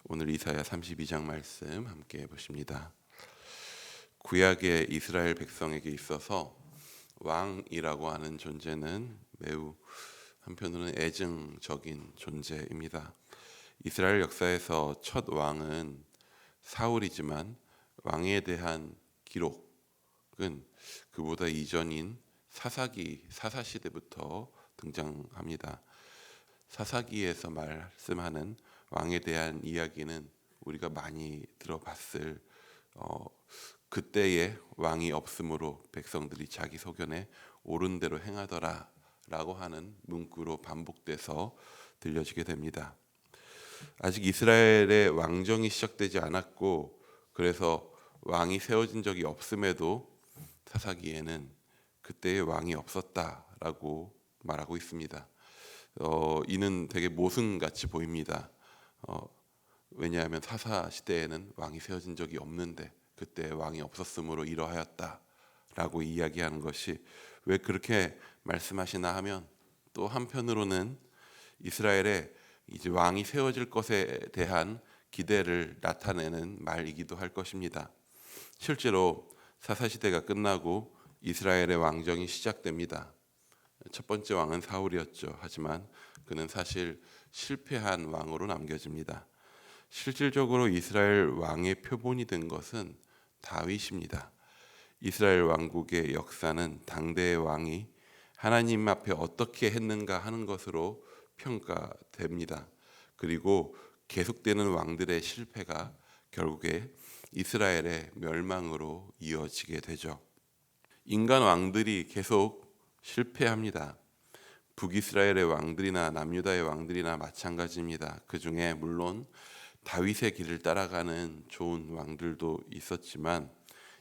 오늘 이사야 32장 말씀 함께 보십니다. 구약의 이스라엘 백성에게 있어서 왕이라고 하는 존재는 매우 한편으로는 애증적인 존재입니다. 이스라엘 역사에서 첫 왕은 사울이지만 왕에 대한 기록은 그보다 이전인 사사시대부터 등장합니다. 사사기에서 말씀하는 왕에 대한 이야기는 우리가 많이 들어봤을 그때의 왕이 없으므로 백성들이 자기 소견에 옳은 대로 행하더라 라고 하는 문구로 반복돼서 들려지게 됩니다. 아직 이스라엘의 왕정이 시작되지 않았고 그래서 왕이 세워진 적이 없음에도 사사기에는 그때의 왕이 없었다라고 말하고 있습니다. 이는 되게 모순같이 보입니다. 왜냐하면 사사 시대에는 왕이 세워진 적이 없는데 그때 왕이 없었으므로 이러하였다라고 이야기하는 것이 왜 그렇게 말씀하시나 하면 또 한편으로는 이스라엘에 이제 왕이 세워질 것에 대한 기대를 나타내는 말이기도 할 것입니다. 실제로 사사 시대가 끝나고 이스라엘의 왕정이 시작됩니다. 첫 번째 왕은 사울이었죠. 하지만 그는 사실 실패한 왕으로 남겨집니다. 실질적으로 이스라엘 왕의 표본이 된 것은 다윗입니다. 이스라엘 왕국의 역사는 당대의 왕이 하나님 앞에 어떻게 했는가 하는 것으로 평가됩니다. 그리고 계속되는 왕들의 실패가 결국에 이스라엘의 멸망으로 이어지게 되죠. 인간 왕들이 계속 실패합니다. 북이스라엘의 왕들이나 남유다의 왕들이나 마찬가지입니다. 그 중에 물론 다윗의 길을 따라가는 좋은 왕들도 있었지만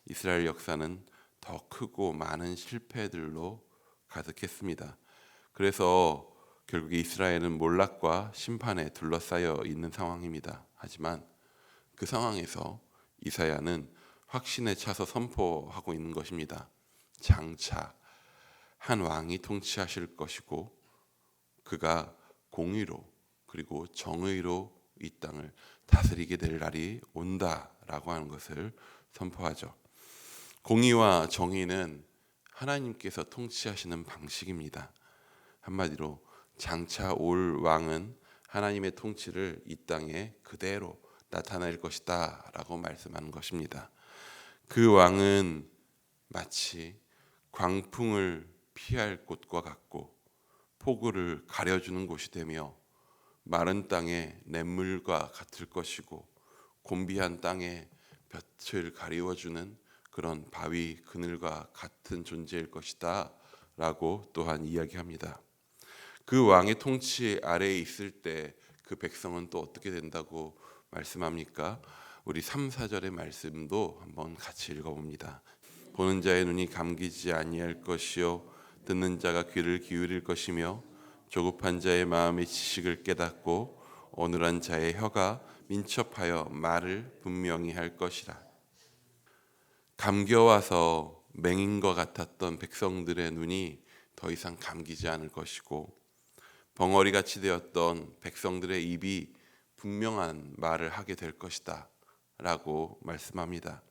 이스라엘 역사는 더 크고 많은 실패들로 가득했습니다. 그래서 결국에 이스라엘은 몰락과 심판에 둘러싸여 있는 상황입니다. 하지만 그 상황에서 이사야는 확신에 차서 선포하고 있는 것입니다. 장차 한 왕이 통치하실 것이고 그가 공의로 그리고 정의로 이 땅을 다스리게 될 날이 온다라고 하는 것을 선포하죠. 공의와 정의는 하나님께서 통치하시는 방식입니다. 한마디로 장차 올 왕은 하나님의 통치를 이 땅에 그대로 나타낼 것이다 라고 말씀하는 것입니다. 그 왕은 마치 광풍을 피할 곳과 같고 폭우를 가려주는 곳이 되며 마른 땅에 냇물과 같을 것이고 곤비한 땅에 볕을 가리워주는 그런 바위 그늘과 같은 존재일 것이다 라고 또한 이야기합니다. 그 왕의 통치 아래에 있을 때 그 백성은 또 어떻게 된다고 말씀합니까? 우리 3, 4절의 말씀도 한번 같이 읽어봅니다. 보는 자의 눈이 감기지 아니할 것이요 듣는 자가 귀를 기울일 것이며 조급한 자의 마음의 지식을 깨닫고 어눌한 자의 혀가 민첩하여 말을 분명히 할 것이라. 감겨와서 맹인 것 같았던 백성들의 눈이 더 이상 감기지 않을 것이고 벙어리같이 되었던 백성들의 입이 분명한 말을 하게 될 것이다 라고 말씀합니다.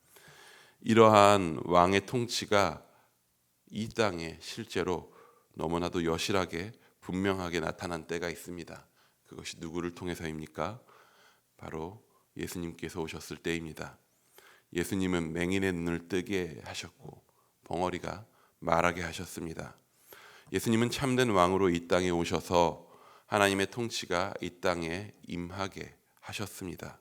이러한 왕의 통치가 이 땅에 실제로 너무나도 여실하게 분명하게 나타난 때가 있습니다. 그것이 누구를 통해서입니까? 바로 예수님께서 오셨을 때입니다. 예수님은 맹인의 눈을 뜨게 하셨고 벙어리가 말하게 하셨습니다. 예수님은 참된 왕으로 이 땅에 오셔서 하나님의 통치가 이 땅에 임하게 하셨습니다.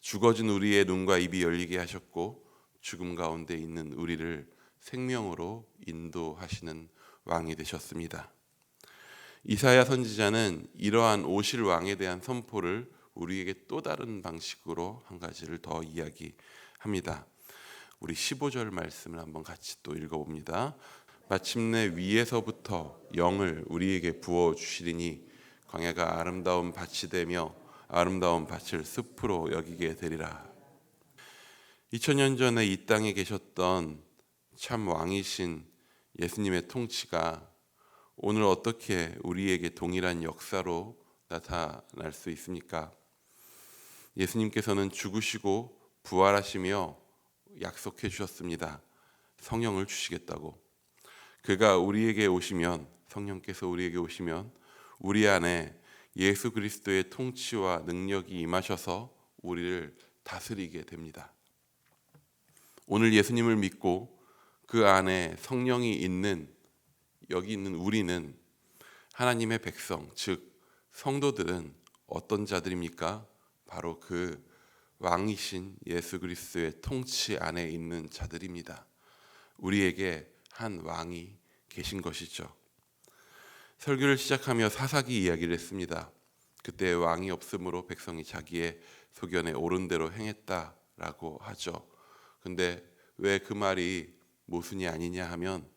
죽어진 우리의 눈과 입이 열리게 하셨고 죽음 가운데 있는 우리를 생명으로 인도하시는 왕이 되셨습니다. 이사야 선지자는 이러한 오실 왕에 대한 선포를 우리에게 또 다른 방식으로 한 가지를 더 이야기합니다. 우리 15절 말씀을 한번 같이 또 읽어봅니다. 마침내 위에서부터 영을 우리에게 부어 주시리니 광야가 아름다운 밭이 되며 아름다운 밭을 숲으로 여기게 되리라. 2000년 전에 이 땅에 계셨던 참 왕이신 예수님의 통치가 오늘 어떻게 우리에게 동일한 역사로 나타날 수 있습니까? 예수님께서는 죽으시고 부활하시며 약속해 주셨습니다. 성령을 주시겠다고. 그가 우리에게 오시면, 성령께서 우리에게 오시면 우리 안에 예수 그리스도의 통치와 능력이 임하셔서 우리를 다스리게 됩니다. 오늘 예수님을 믿고 그 안에 성령이 있는, 여기 있는 우리는 하나님의 백성, 즉 성도들은 어떤 자들입니까? 바로 그 왕이신 예수 그리스도의 통치 안에 있는 자들입니다. 우리에게 한 왕이 계신 것이죠. 설교를 시작하며 사사기 이야기를 했습니다. 그때 왕이 없으므로 백성이 자기의 소견에 옳은 대로 행했다라고 하죠. 근데 왜 그 말이 모순이 아니냐 하면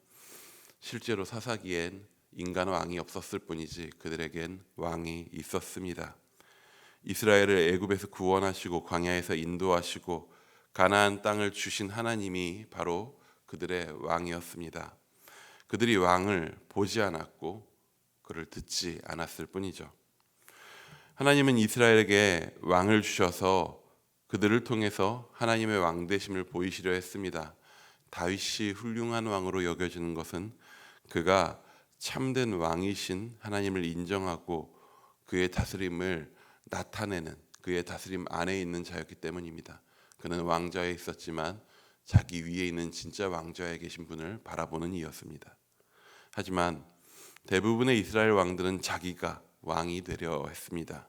실제로 사사기엔 인간 왕이 없었을 뿐이지 그들에겐 왕이 있었습니다. 이스라엘을 애굽에서 구원하시고 광야에서 인도하시고 가나안 땅을 주신 하나님이 바로 그들의 왕이었습니다. 그들이 왕을 보지 않았고 그를 듣지 않았을 뿐이죠. 하나님은 이스라엘에게 왕을 주셔서 그들을 통해서 하나님의 왕 되심을 보이시려 했습니다. 다윗이 훌륭한 왕으로 여겨지는 것은 그가 참된 왕이신 하나님을 인정하고 그의 다스림을 나타내는, 그의 다스림 안에 있는 자였기 때문입니다. 그는 왕좌에 있었지만 자기 위에 있는 진짜 왕좌에 계신 분을 바라보는 이였습니다. 하지만 대부분의 이스라엘 왕들은 자기가 왕이 되려 했습니다.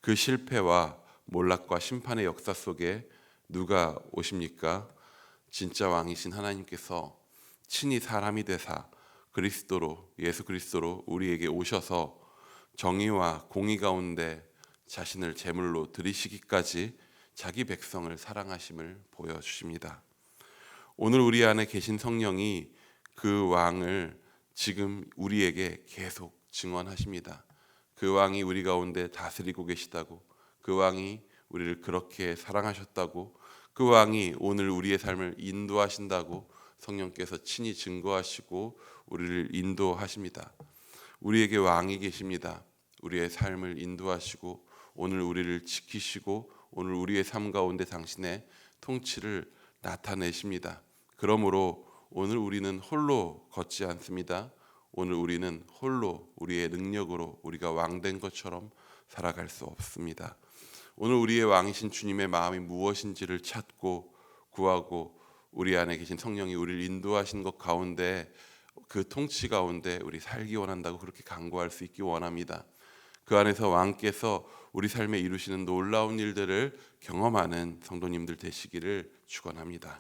그 실패와 몰락과 심판의 역사 속에 누가 오십니까? 진짜 왕이신 하나님께서 친히 사람이 되사 그리스도로, 예수 그리스도로 우리에게 오셔서 정의와 공의 가운데 자신을 제물로 드리시기까지 자기 백성을 사랑하심을 보여주십니다. 오늘 우리 안에 계신 성령이 그 왕을 지금 우리에게 계속 증언하십니다. 그 왕이 우리 가운데 다스리고 계시다고, 그 왕이 우리를 그렇게 사랑하셨다고, 그 왕이 오늘 우리의 삶을 인도하신다고 성령께서 친히 증거하시고 우리를 인도하십니다. 우리에게 왕이 계십니다. 우리의 삶을 인도하시고 오늘 우리를 지키시고 오늘 우리의 삶 가운데 당신의 통치를 나타내십니다. 그러므로 오늘 우리는 홀로 걷지 않습니다. 오늘 우리는 홀로 우리의 능력으로 우리가 왕된 것처럼 살아갈 수 없습니다. 오늘 우리의 왕이신 주님의 마음이 무엇인지를 찾고 구하고 우리 안에 계신 성령이 우리를 인도하신 것 가운데, 그 통치 가운데 우리 살기 원한다고 그렇게 간구할 수 있기 원합니다. 그 안에서 왕께서 우리 삶에 이루시는 놀라운 일들을 경험하는 성도님들 되시기를 축원합니다.